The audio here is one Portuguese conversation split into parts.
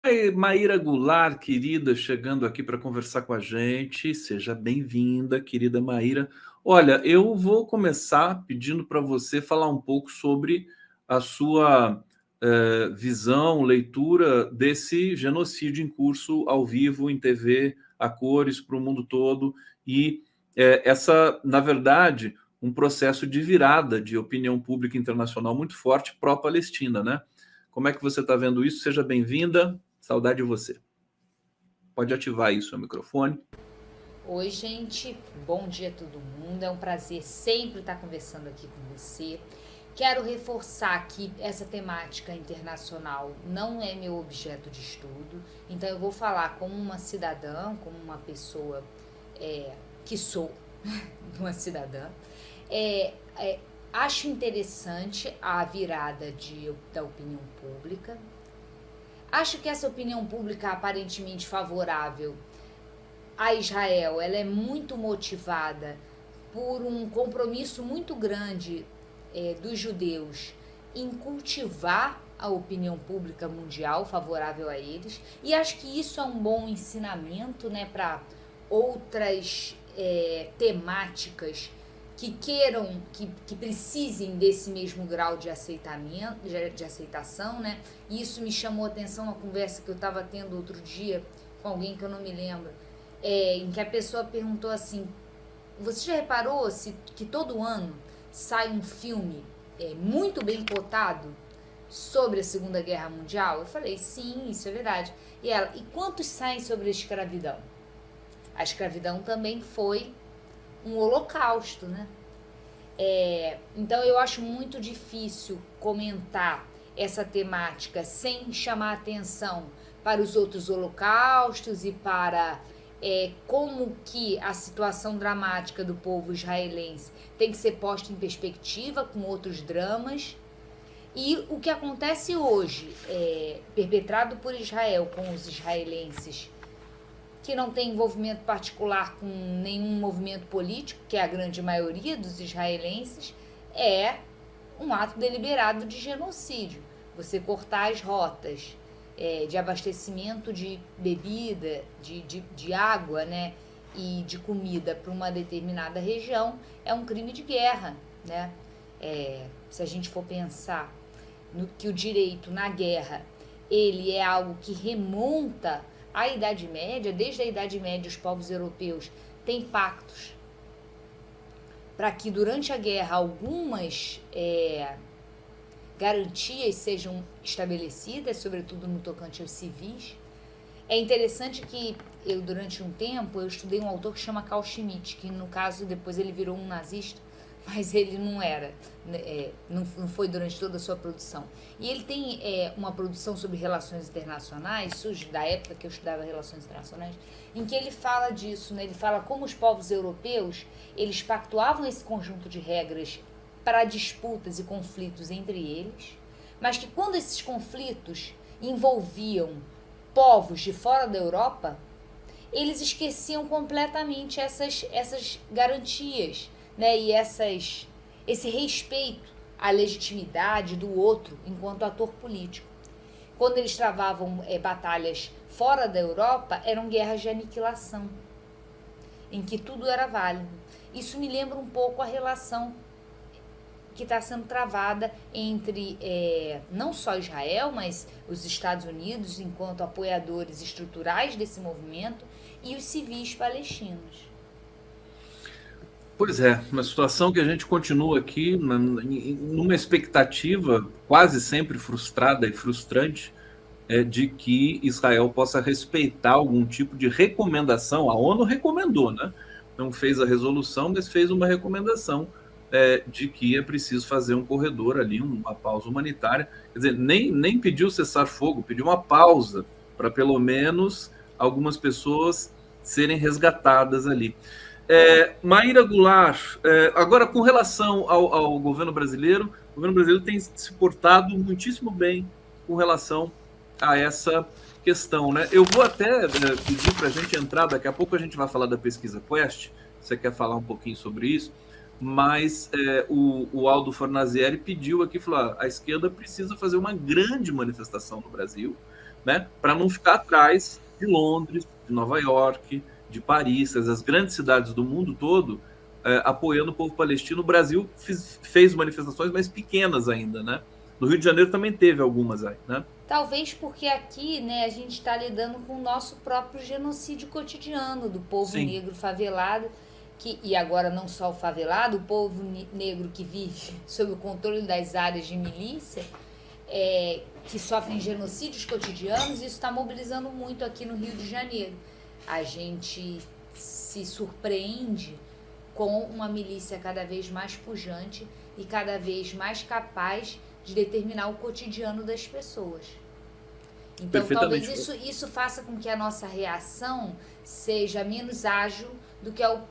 Oi, Maíra Goulart, querida, chegando aqui para conversar com a gente. Seja bem-vinda, querida Maíra. Olha, eu vou começar pedindo para você falar um pouco sobre a sua visão, leitura desse genocídio em curso ao vivo, em TV, a cores, para o mundo todo, e essa, na verdade, um processo de virada de opinião pública internacional muito forte pró-Palestina, né? Como é que você está vendo isso? Seja bem-vinda. Saudade de você. Pode ativar aí o seu microfone. Oi, gente, bom dia a todo mundo. É um prazer sempre estar conversando aqui com você. Quero reforçar que essa temática internacional não é meu objeto de estudo, então eu vou falar como uma cidadã, como uma pessoa que sou uma cidadã. É, é, Acho interessante a virada da opinião pública. Acho que essa opinião pública aparentemente favorável a Israel, ela é muito motivada por um compromisso muito grande dos judeus em cultivar a opinião pública mundial favorável a eles, e acho que isso é um bom ensinamento, né, para outras temáticas que queiram, que precisem desse mesmo grau de aceitamento, de aceitação, né? E isso me chamou a atenção uma conversa que eu estava tendo outro dia com alguém que eu não me lembro, em que a pessoa perguntou assim: você já reparou que todo ano sai um filme muito bem cotado sobre a Segunda Guerra Mundial? Eu falei, sim, isso é verdade. E ela, e quantos saem sobre a escravidão? A escravidão também foi um holocausto, né? Então eu acho muito difícil comentar essa temática sem chamar atenção para os outros holocaustos e para como que a situação dramática do povo israelense tem que ser posta em perspectiva com outros dramas. E o que acontece hoje, perpetrado por Israel com os israelenses, que não tem envolvimento particular com nenhum movimento político, que é a grande maioria dos israelenses, é um ato deliberado de genocídio. Você cortar as rotas de abastecimento de bebida, de água, né, e de comida para uma determinada região é um crime de guerra, né? Se a gente for pensar no que o direito na guerra ele é algo que remonta à Idade Média, desde a Idade Média os povos europeus têm pactos para que durante a guerra algumas garantias sejam estabelecidas, sobretudo no tocante aos civis. É interessante que eu, durante um tempo, eu estudei um autor que chama Carl Schmitt, que no caso depois ele virou um nazista, mas ele não era, não foi durante toda a sua produção. E ele tem uma produção sobre relações internacionais, surge da época que eu estudava relações internacionais, em que ele fala disso, né? Ele fala como os povos europeus, eles pactuavam esse conjunto de regras para disputas e conflitos entre eles, mas que quando esses conflitos envolviam povos de fora da Europa, eles esqueciam completamente essas garantias, né? E esse respeito à legitimidade do outro enquanto ator político. Quando eles travavam batalhas fora da Europa, eram guerras de aniquilação, em que tudo era válido. Isso me lembra um pouco a relação que está sendo travada entre não só Israel, mas os Estados Unidos, enquanto apoiadores estruturais desse movimento, e os civis palestinos. Pois é, uma situação que a gente continua aqui numa expectativa quase sempre frustrada e frustrante de que Israel possa respeitar algum tipo de recomendação. A ONU recomendou, né? Não fez a resolução, mas fez uma recomendação de que é preciso fazer um corredor ali, uma pausa humanitária. Quer dizer, nem pediu cessar-fogo, pediu uma pausa para pelo menos algumas pessoas serem resgatadas ali. Maíra Goulart, agora com relação ao governo brasileiro, o governo brasileiro tem se portado muitíssimo bem com relação a essa questão, né? Eu vou até pedir para a gente entrar, daqui a pouco a gente vai falar da pesquisa Quest, você quer falar um pouquinho sobre isso, mas o Aldo Fornazieri pediu aqui, falou, a esquerda precisa fazer uma grande manifestação no Brasil, né? Para não ficar atrás de Londres, de Nova York, de Paris, as grandes cidades do mundo todo, apoiando o povo palestino. O Brasil fez manifestações mais pequenas ainda, né? No Rio de Janeiro também teve algumas aí, né? Talvez porque aqui, né, a gente está lidando com o nosso próprio genocídio cotidiano do povo Sim. negro favelado, e agora não só o favelado, o povo negro que vive sob o controle das áreas de milícia, que sofrem genocídios cotidianos, e isso está mobilizando muito aqui no Rio de Janeiro. A gente se surpreende com uma milícia cada vez mais pujante e cada vez mais capaz de determinar o cotidiano das pessoas. Então, talvez isso faça com que a nossa reação seja menos ágil do que a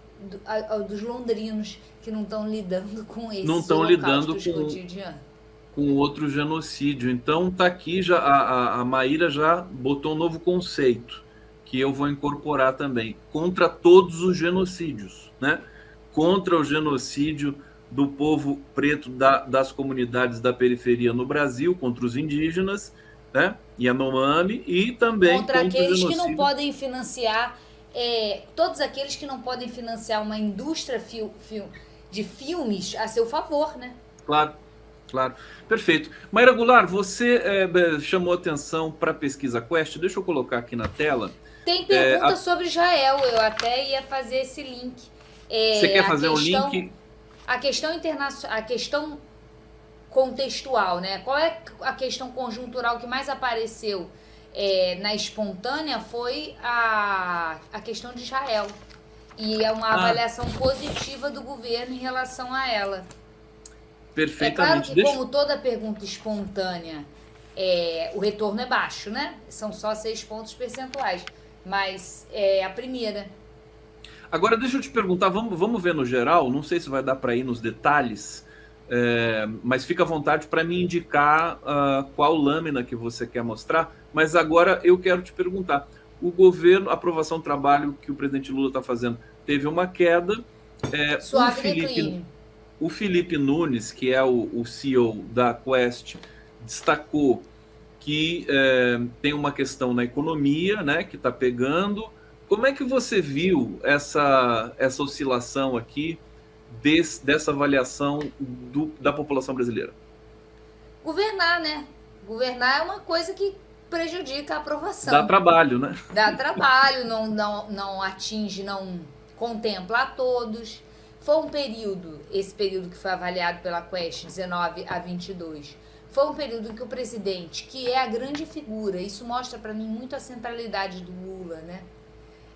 dos londrinos, que não estão lidando com esses holocaustos cotidianos. Com outro genocídio. Então, tá aqui, já a Maíra já botou um novo conceito, que eu vou incorporar também, contra todos os genocídios, né? Contra o genocídio do povo preto das comunidades da periferia no Brasil, contra os indígenas, né? Yanomami, e também contra aqueles que não podem financiar, todos aqueles que não podem financiar uma indústria de filmes a seu favor, né? Claro, claro. Perfeito. Maíra Goulart, você chamou atenção para a pesquisa Quest, deixa eu colocar aqui na tela. Tem pergunta sobre Israel, eu até ia fazer esse link. Você quer fazer um link? A questão internacional, a questão contextual, né? Qual é a questão conjuntural que mais apareceu na espontânea? Foi a questão de Israel. E é uma avaliação positiva do governo em relação a ela. Perfeitamente. É claro que, como toda pergunta espontânea, o retorno é baixo, né? São só 6 pontos percentuais. Mas é a primeira. Agora, deixa eu te perguntar, vamos ver no geral, não sei se vai dar para ir nos detalhes, mas fica à vontade para me indicar qual lâmina que você quer mostrar. Mas agora eu quero te perguntar, o governo, a aprovação do trabalho que o presidente Lula está fazendo, teve uma queda. Suave declínio. O Felipe Nunes, que é o CEO da Quest, destacou que tem uma questão na economia, né, que está pegando. Como é que você viu essa oscilação aqui dessa avaliação da população brasileira? Governar, né? Governar é uma coisa que prejudica a aprovação. Dá trabalho, né? Dá trabalho, não atinge, não contempla a todos. Foi um período, esse período que foi avaliado pela Quest, 19 a 22, foi um período em que o presidente, que é a grande figura, isso mostra para mim muito a centralidade do Lula, né?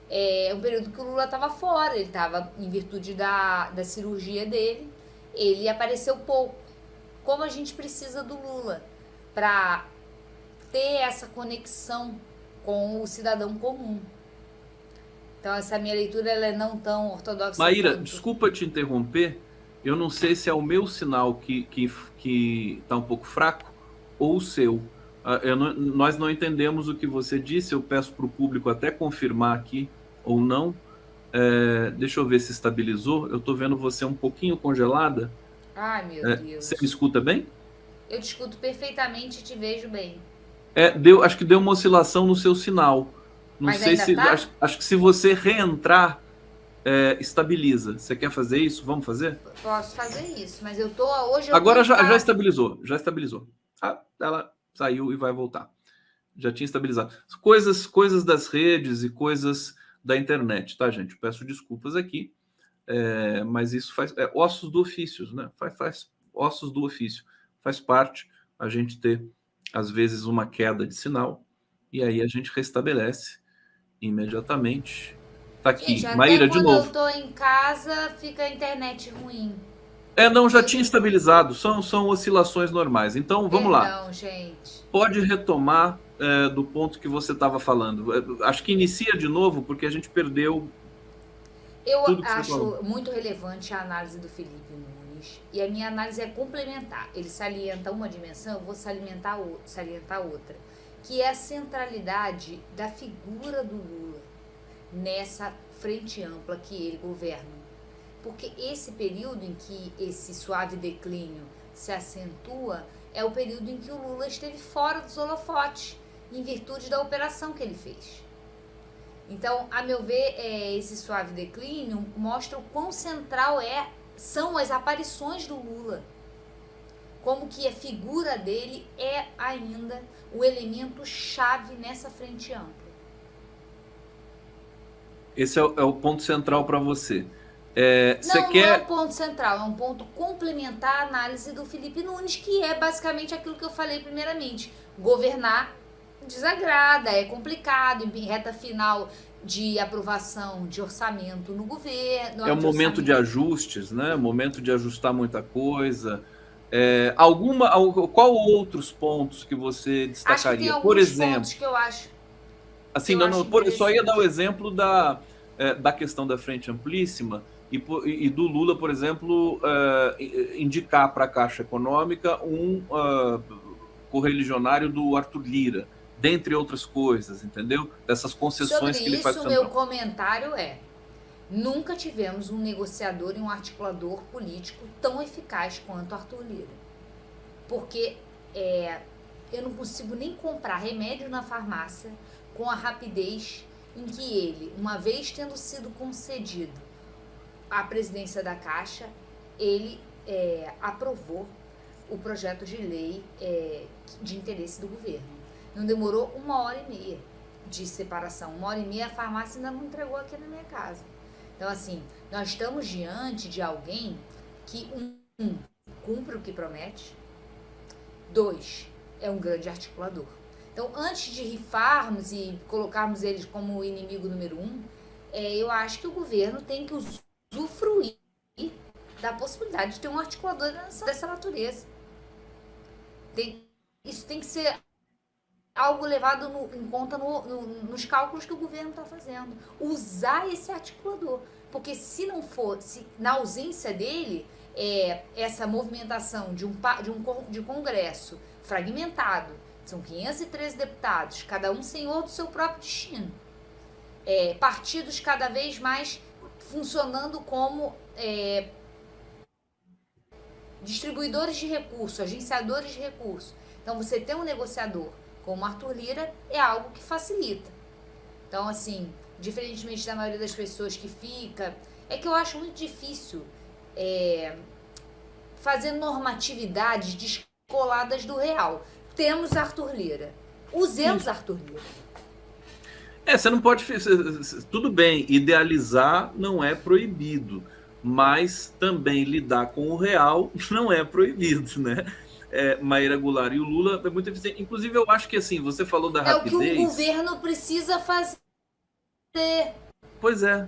É um período que o Lula estava fora, ele estava em virtude da cirurgia dele, ele apareceu pouco. Como a gente precisa do Lula para ter essa conexão com o cidadão comum. Então essa minha leitura ela é não tão ortodoxa. Maíra, desculpa te interromper, eu não sei se é o meu sinal que está um pouco fraco ou o seu. Nós não entendemos o que você disse, eu peço para o público até confirmar aqui ou não. Deixa eu ver se estabilizou. Eu estou vendo você um pouquinho congelada. Ai, meu Deus. Você me escuta bem? Eu te escuto perfeitamente e te vejo bem. Acho que deu uma oscilação no seu sinal. Não Mas sei ainda se. tá? Acho que se você reentrar, estabiliza. Você quer fazer isso? Vamos fazer? Posso fazer isso, mas eu tô hoje. Agora já estabilizou. Já estabilizou. Ela saiu e vai voltar. Já tinha estabilizado. Coisas das redes e coisas da internet, tá, gente? Peço desculpas aqui, mas isso faz ossos do ofício, né? Faz ossos do ofício. Faz parte a gente ter, às vezes, uma queda de sinal e aí a gente restabelece imediatamente. Tá aqui, gente, Maíra, de novo. Quando eu tô em casa, fica a internet ruim. Não, já tinha estabilizado. São oscilações normais. Então, vamos lá. Não, gente. Pode retomar do ponto que você estava falando. Acho que inicia de novo, porque a gente perdeu. Eu acho muito relevante a análise do Felipe Nunes. E a minha análise é complementar. Ele salienta uma dimensão, eu vou salientar outra. Que é a centralidade da figura do Lula nessa frente ampla que ele governa. Porque esse período em que esse suave declínio se acentua é o período em que o Lula esteve fora dos holofotes. em virtude da operação que ele fez. Então, a meu ver, esse suave declínio mostra o quão central são as aparições do Lula. Como que a figura dele é ainda o elemento chave nessa frente ampla. Esse é o ponto central para você. Não é um ponto central, é um ponto complementar à análise do Felipe Nunes, que é basicamente aquilo que eu falei primeiramente. Governar desagrada, é complicado, em reta final de aprovação de orçamento no governo. É um momento de ajustes, né? Momento de ajustar muita coisa. Qual outros pontos que você destacaria? Acho que tem alguns por exemplo, pontos que eu acho. Assim, eu só ia dar o exemplo da questão da Frente Amplíssima e do Lula, por exemplo, indicar para a Caixa Econômica um correligionário do Arthur Lira, dentre outras coisas, entendeu? Dessas concessões que ele faz. Sobre isso, meu comentário nunca tivemos um negociador e um articulador político tão eficaz quanto Arthur Lira. Porque eu não consigo nem comprar remédio na farmácia com a rapidez em que ele, uma vez tendo sido concedido a presidência da Caixa, ele aprovou o projeto de lei de interesse do governo. Não demorou 1h30 de separação. 1h30 a farmácia ainda não entregou aqui na minha casa. Então, assim, nós estamos diante de alguém que, cumpre o que promete, 2, é um grande articulador. Então, antes de rifarmos e colocarmos eles como o inimigo número 1, eu acho que o governo tem que usufruir da possibilidade de ter um articulador dessa natureza. Isso tem que ser algo levado em conta nos cálculos que o governo está fazendo. Usar esse articulador. Porque se não for, na ausência dele, essa movimentação de Congresso fragmentado, são 513 deputados, cada um senhor do seu próprio destino. Partidos cada vez mais funcionando como distribuidores de recursos, agenciadores de recursos. Então, você ter um negociador como Arthur Lira é algo que facilita. Então, assim, diferentemente da maioria das pessoas que fica, que eu acho muito difícil fazer normatividades descoladas do real. Temos Arthur Lira. Usemos Arthur Lira. Você não pode... Tudo bem, idealizar não é proibido, mas também lidar com o real não é proibido, né? Maíra Goulart, e o Lula é muito eficiente. Inclusive, eu acho que, assim, você falou da rapidez... É o que o governo precisa fazer. Pois é.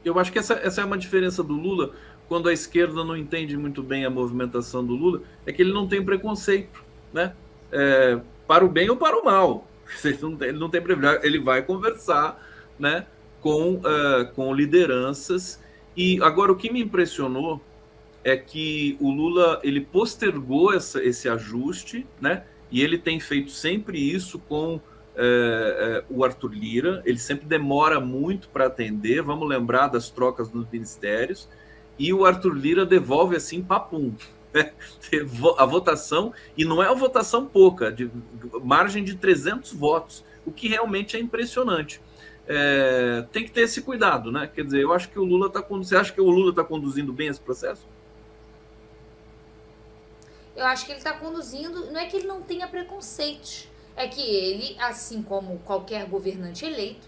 Eu acho que essa é uma diferença do Lula, quando a esquerda não entende muito bem a movimentação do Lula, é que ele não tem preconceito, né? Para o bem ou para o mal. Ele não tem privilégio. Ele vai conversar, né, com lideranças. E agora, o que me impressionou é que o Lula ele postergou esse ajuste, né? E ele tem feito sempre isso com o Arthur Lira. Ele sempre demora muito para atender. Vamos lembrar das trocas nos ministérios. E o Arthur Lira devolve assim, papum. A votação, e não é uma votação pouca, de margem de 300 votos, o que realmente é impressionante. Tem que ter esse cuidado, né? Quer dizer, eu acho que o Lula está... Você acha que o Lula está conduzindo bem esse processo? Eu acho que ele está conduzindo... Não é que ele não tenha preconceitos, é que ele, assim como qualquer governante eleito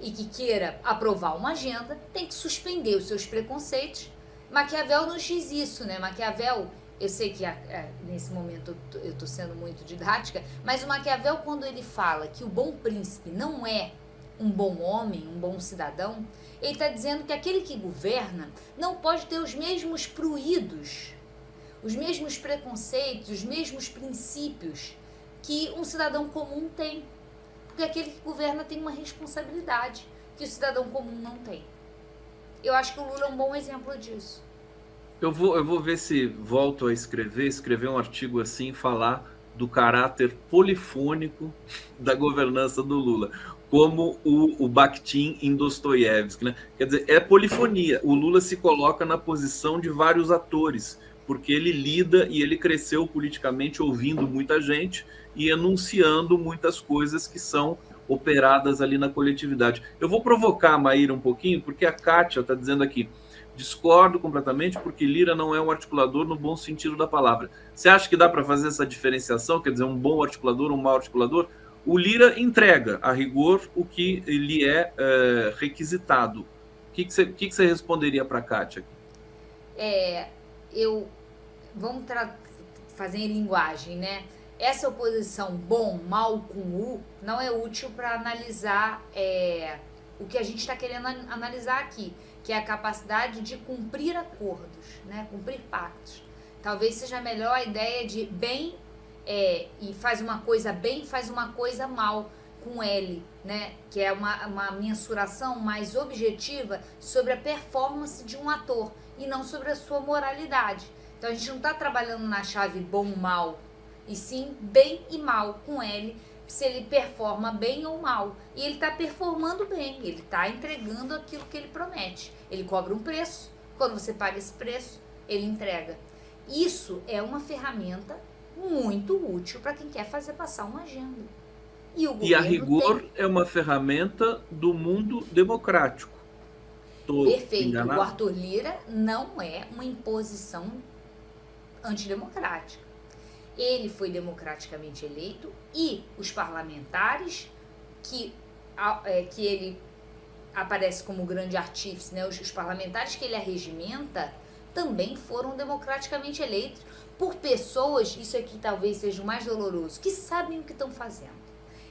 e que queira aprovar uma agenda, tem que suspender os seus preconceitos. Maquiavel nos diz isso, né? Maquiavel, eu sei que nesse momento eu estou sendo muito didática, mas o Maquiavel, quando ele fala que o bom príncipe não é um bom homem, um bom cidadão, ele está dizendo que aquele que governa não pode ter os mesmos pruídos, os mesmos preconceitos, os mesmos princípios que um cidadão comum tem. Porque aquele que governa tem uma responsabilidade que o cidadão comum não tem. Eu acho que o Lula é um bom exemplo disso. Eu vou ver se volto a escrever um artigo assim, falar do caráter polifônico da governança do Lula, como o Bakhtin em Dostoiévski, né? Quer dizer, é polifonia. O Lula se coloca na posição de vários atores, porque ele lida e ele cresceu politicamente ouvindo muita gente, e enunciando muitas coisas que são operadas ali na coletividade. Eu vou provocar a Maíra um pouquinho, porque a Kátia está dizendo aqui: discordo completamente, porque Lira não é um articulador no bom sentido da palavra. Você acha que dá para fazer essa diferenciação, quer dizer, um bom articulador, um mau articulador? O Lira entrega, a rigor, o que lhe é requisitado. O que você responderia para a Kátia? Vamos fazer em linguagem, né? Essa oposição bom, mal com U não é útil para analisar o que a gente está querendo analisar aqui, que é a capacidade de cumprir acordos, né? Cumprir pactos. Talvez seja melhor a ideia de bem e faz uma coisa bem, faz uma coisa mal, com L, né? Que é uma mensuração mais objetiva sobre a performance de um ator e não sobre a sua moralidade. Então a gente não está trabalhando na chave bom-mal, e sim bem e mal, com L, se ele performa bem ou mal. E ele está performando bem, ele está entregando aquilo que ele promete. Ele cobra um preço, quando você paga esse preço, ele entrega. Isso é uma ferramenta muito útil para quem quer fazer passar uma agenda. E a rigor é uma ferramenta do mundo democrático. Perfeito. Enganado? O Arthur Lira não é uma imposição antidemocrática. Ele foi democraticamente eleito e os parlamentares que ele aparece como grande artífice, né? Os parlamentares que ele arregimenta também foram democraticamente eleitos por pessoas, isso aqui talvez seja o mais doloroso, que sabem o que estão fazendo.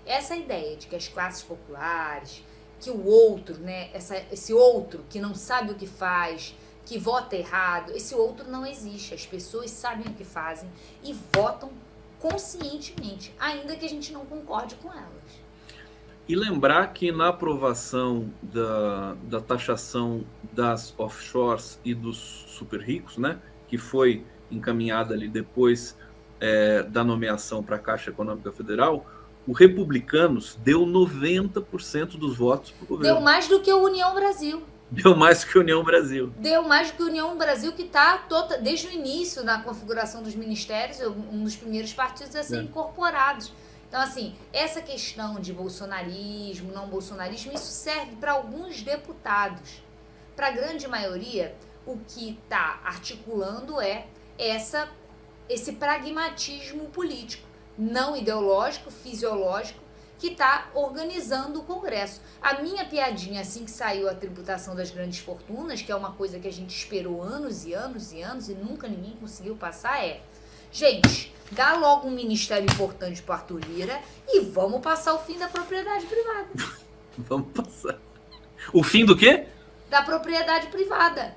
Essa ideia de que as classes populares, que o outro, né? Esse outro que não sabe o que faz, que vota errado, esse outro não existe. As pessoas sabem o que fazem e votam conscientemente, ainda que a gente não concorde com elas. E lembrar que na aprovação da taxação das offshores e dos super ricos, né, que foi encaminhada ali depois da nomeação para a Caixa Econômica Federal, o Republicanos deu 90% dos votos para o governo. Deu mais do que o União Brasil. Deu mais que a União Brasil. Deu mais do que a União Brasil, que está desde o início na configuração dos ministérios, um dos primeiros partidos a ser incorporados. Então, assim, essa questão de bolsonarismo, não bolsonarismo, isso serve para alguns deputados. Para a grande maioria, o que está articulando é esse pragmatismo político, não ideológico, fisiológico, que está organizando o Congresso. A minha piadinha, assim que saiu a tributação das grandes fortunas, que é uma coisa que a gente esperou anos e anos e anos e nunca ninguém conseguiu passar, gente, dá logo um ministério importante para o Arthur Lira e vamos passar o fim da propriedade privada. Vamos passar. O fim do quê? Da propriedade privada.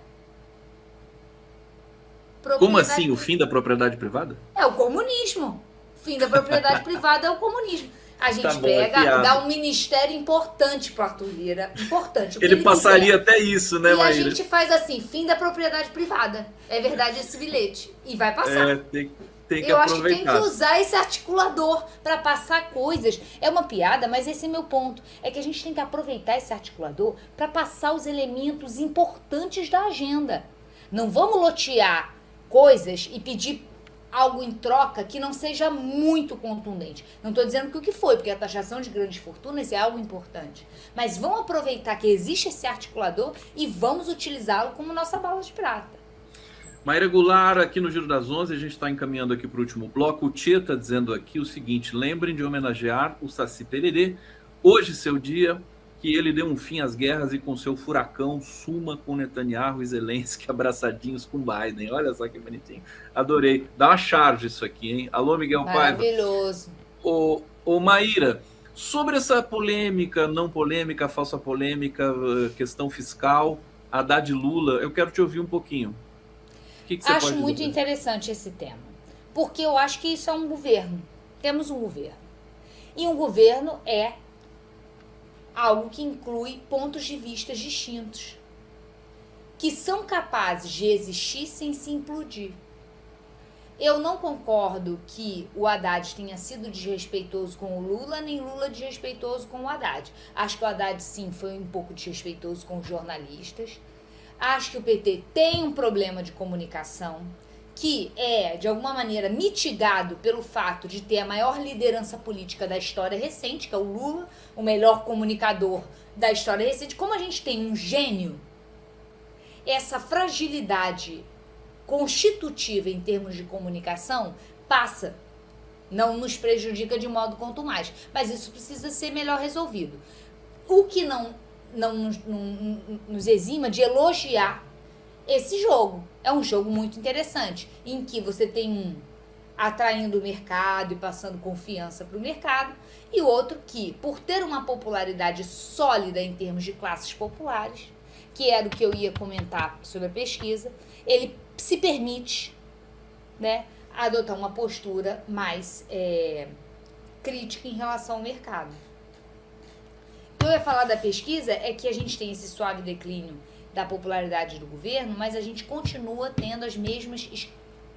Como assim, o fim da propriedade privada? É o comunismo. O fim da propriedade privada é o comunismo. A gente dá um ministério importante para o Arthur Lira. Importante. Ele passaria até isso, né, Maíra? E a gente faz assim, fim da propriedade privada. É verdade esse bilhete. E vai passar. Tem que Eu aproveitar. acho que tem que usar esse articulador para passar coisas. É uma piada, mas esse é meu ponto. É que a gente tem que aproveitar esse articulador para passar os elementos importantes da agenda. Não vamos lotear coisas e pedir algo em troca que não seja muito contundente. Não estou dizendo que o que foi, porque a taxação de grandes fortunas é algo importante. Mas vamos aproveitar que existe esse articulador e vamos utilizá-lo como nossa bala de prata. Maíra Goulart, aqui no Giro das 11, a gente está encaminhando aqui para o último bloco. O Tia está dizendo aqui o seguinte: lembrem de homenagear o Saci Pererê. Hoje, seu dia, que ele deu um fim às guerras e com seu furacão suma com Netanyahu e Zelensky abraçadinhos com Biden. Olha só que bonitinho. Adorei. Dá uma charge isso aqui, hein? Alô, Miguel Paiva. Maravilhoso. Ô Maíra, sobre essa polêmica, não polêmica, falsa polêmica, questão fiscal, Haddad e Lula, eu quero te ouvir um pouquinho. O que você Acho muito interessante esse tema, porque eu acho que isso é um governo. Temos um governo. E um governo é algo que inclui pontos de vista distintos, que são capazes de existir sem se implodir. Eu não concordo que o Haddad tenha sido desrespeitoso com o Lula, nem Lula desrespeitoso com o Haddad. Acho que o Haddad, sim, foi um pouco desrespeitoso com os jornalistas. Acho que o PT tem um problema de comunicação que é, de alguma maneira, mitigado pelo fato de ter a maior liderança política da história recente, que é o Lula, o melhor comunicador da história recente. Como a gente tem um gênio, essa fragilidade constitutiva em termos de comunicação passa, não nos prejudica de modo quanto mais, mas isso precisa ser melhor resolvido. O que não nos exima de elogiar esse jogo. É um jogo muito interessante, em que você tem atraindo o mercado e passando confiança para o mercado, e outro que, por ter uma popularidade sólida em termos de classes populares, que era o que eu ia comentar sobre a pesquisa, ele se permite, né, adotar uma postura mais crítica em relação ao mercado. O que eu ia falar da pesquisa é que a gente tem esse suave declínio da popularidade do governo, mas a gente continua tendo as mesmas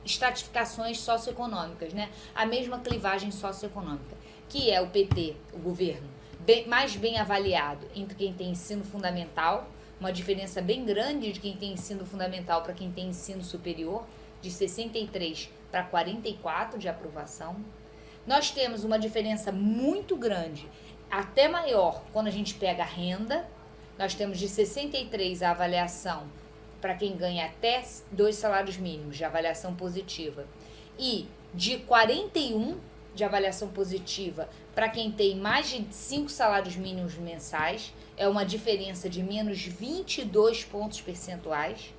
estratificações socioeconômicas, né? A mesma clivagem socioeconômica, que é o PT, o governo, mais bem avaliado entre quem tem ensino fundamental, uma diferença bem grande de quem tem ensino fundamental para quem tem ensino superior, de 63 para 44 de aprovação. Nós temos uma diferença muito grande, até maior, quando a gente pega a renda. Nós temos de 63 a avaliação para quem ganha até 2 salários mínimos de avaliação positiva e de 41 de avaliação positiva para quem tem mais de 5 salários mínimos mensais. É uma diferença de menos 22 pontos percentuais,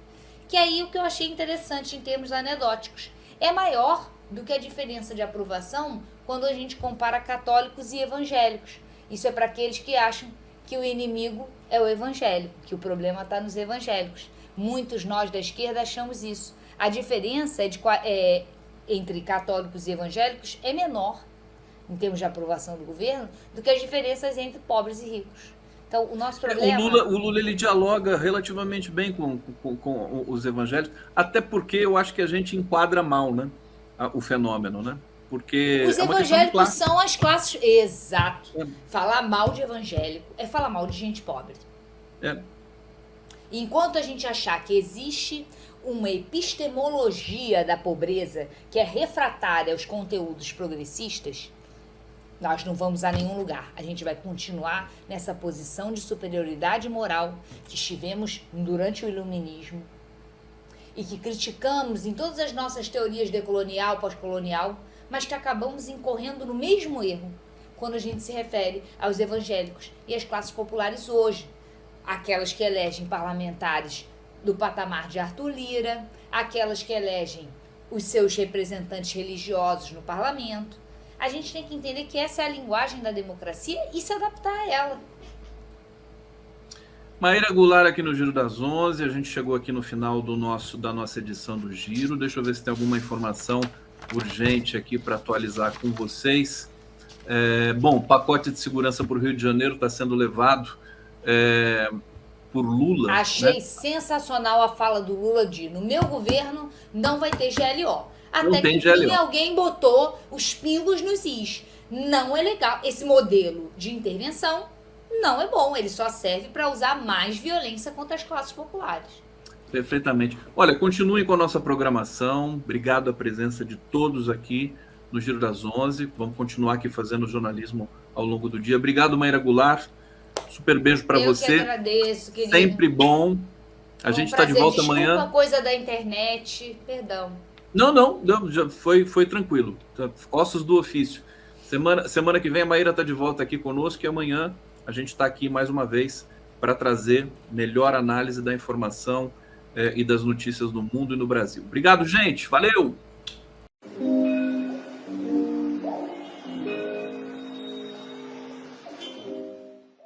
que aí o que eu achei interessante em termos anedóticos. É maior do que a diferença de aprovação quando a gente compara católicos e evangélicos. Isso é para aqueles que acham que o inimigo é o evangélico, que o problema está nos evangélicos. Muitos nós da esquerda achamos isso. A diferença entre católicos e evangélicos é menor, em termos de aprovação do governo, do que as diferenças entre pobres e ricos. Então, o nosso problema... O Lula ele dialoga relativamente bem com os evangélicos, até porque eu acho que a gente enquadra mal, né, o fenômeno, né? Porque os evangélicos são as classes... Exato. Falar mal de evangélico é falar mal de gente pobre. Enquanto a gente achar que existe uma epistemologia da pobreza que é refratária aos conteúdos progressistas, nós não vamos a nenhum lugar. A gente vai continuar nessa posição de superioridade moral que estivemos durante o iluminismo e que criticamos em todas as nossas teorias decolonial, pós-colonial, mas que acabamos incorrendo no mesmo erro quando a gente se refere aos evangélicos e às classes populares hoje. Aquelas que elegem parlamentares do patamar de Arthur Lira, aquelas que elegem os seus representantes religiosos no parlamento. A gente tem que entender que essa é a linguagem da democracia e se adaptar a ela. Maíra Goulart aqui no Giro das 11, a gente chegou aqui no final da nossa edição do Giro. Deixa eu ver se tem alguma informação urgente aqui para atualizar com vocês. Bom, pacote de segurança para o Rio de Janeiro está sendo levado por Lula. Achei sensacional a fala do Lula de: no meu governo não vai ter GLO. Até que enfim alguém botou os pingos nos is. Não é legal. Esse modelo de intervenção não é bom. Ele só serve para usar mais violência contra as classes populares. Perfeitamente. Olha, continuem com a nossa programação. Obrigado a presença de todos aqui no Giro das 11. Vamos continuar aqui fazendo jornalismo ao longo do dia. Obrigado, Maíra Goulart. Super beijo para você. Eu que agradeço, querido. Sempre bom. A gente está de volta amanhã. Desculpa a coisa da internet. Perdão. Não, já foi tranquilo. Ossos do ofício. Semana que vem a Maíra está de volta aqui conosco e amanhã a gente está aqui mais uma vez para trazer melhor análise da informação e das notícias do mundo e no Brasil. Obrigado, gente. Valeu!